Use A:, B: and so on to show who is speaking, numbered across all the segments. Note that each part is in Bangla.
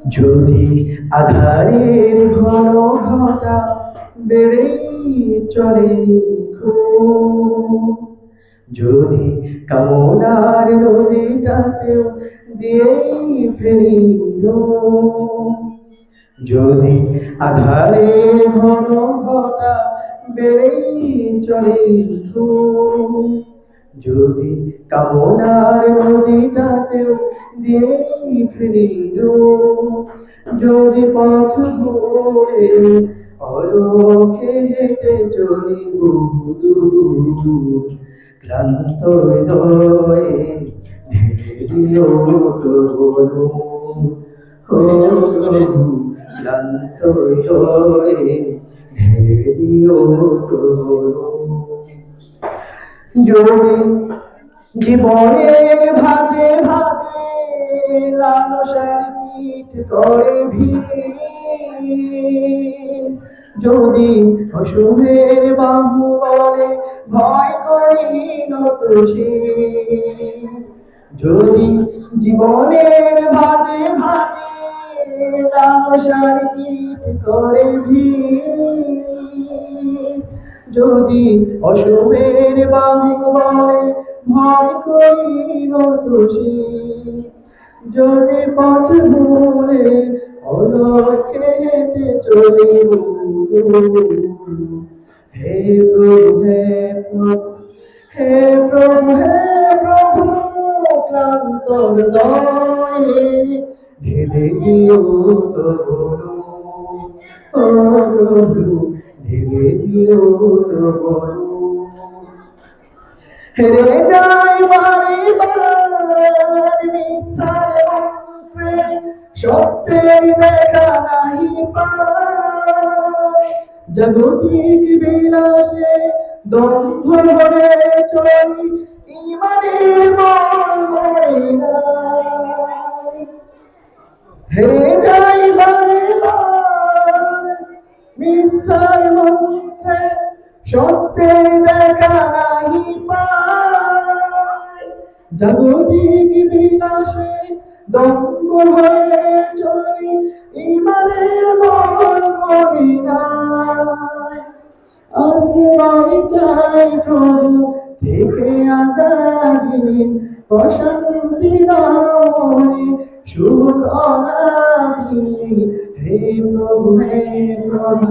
A: যদি আধারের ঘন ঘটা বেড়ে চলে খুব, যদি কামনার নদীটাতেও দিয়েই ফেরি ডুব, যদি আধারের ঘন ঘটা বেড়েই চলে খুব, যদি কামনার নদীটাতেও দিয়েই ফিরি ডুব, যদি পথ ভুলে অলোকে হেঁটে চলি বহুদূর, ক্লান্ত হৃদয়ে ঢেলে দিও তবু, ও প্রভু ক্লান্ত হৃদয়ে ঢেলে দিও তবু। যদি জীবনের ভাজে ভাজে লালসার কীট করে ভিড়, যদি অশুভের বাহু বলে ভয় করি নত শির, যদি জীবনের ভাজে ভাজে লালসার কীট করে ভিড়, যদি অশুভের বাহু বলে ভয় করি নত শির, যদি পথ ভুলে অলক্ষ্যে হেঁটে চলি বহুদূর, হে প্রভু হে প্রভু হে প্রভু হে প্রভু ক্লান্ত হৃদয়ে ঢেলে দিও তবু, ও প্রভু ঢেলে দিও তবু। হেরে যাই বারে বার মিথ্যার মন্ত্রে, সত্যের দেখা নাহি পাই, জাগতিক বিলাসে দম্ভ ভরে চলি ইমানের বল মরে নাই। হেরে যাই বারে বার মিথ্যার মন্ত্রে, সত্যের দেখা নাহি পাই, জাগতিক বিলাসে দম্ভ হয়ে চলি ইমানের বল মরি নাই। আশ্রয় চাই প্রভু থেকে আজাজিন, প্রশান্তি দাও মনে সুখ অনাবি, হে প্রভু হে প্রভু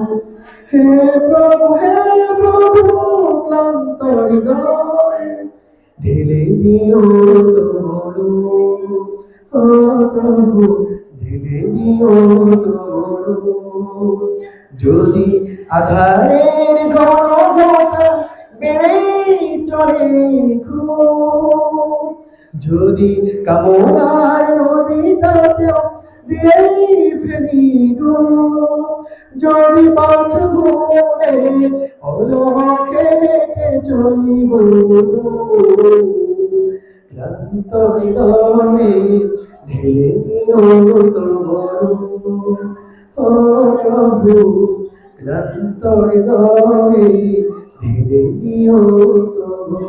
A: হে প্রভু হে প্রভু ক্লান্ত হৃদয়ে ঢেলে দিও তবু, ও প্রভু ঢেলে দিও তবু। যদি আধারের ঘন ঘটা বেড়েই চলে খুব, যদি কামনার নদীটাতেও দিয়েই ফেলি ডুব, যদি পথ ভুলে অলক্ষ্যে হেঁটে চলি বহুদূর, ক্লান্ত হৃদয়ে ঢেলে দিও তবু, ও প্রভু ক্লান্ত হৃদয়ে ঢেলে দিও তবু।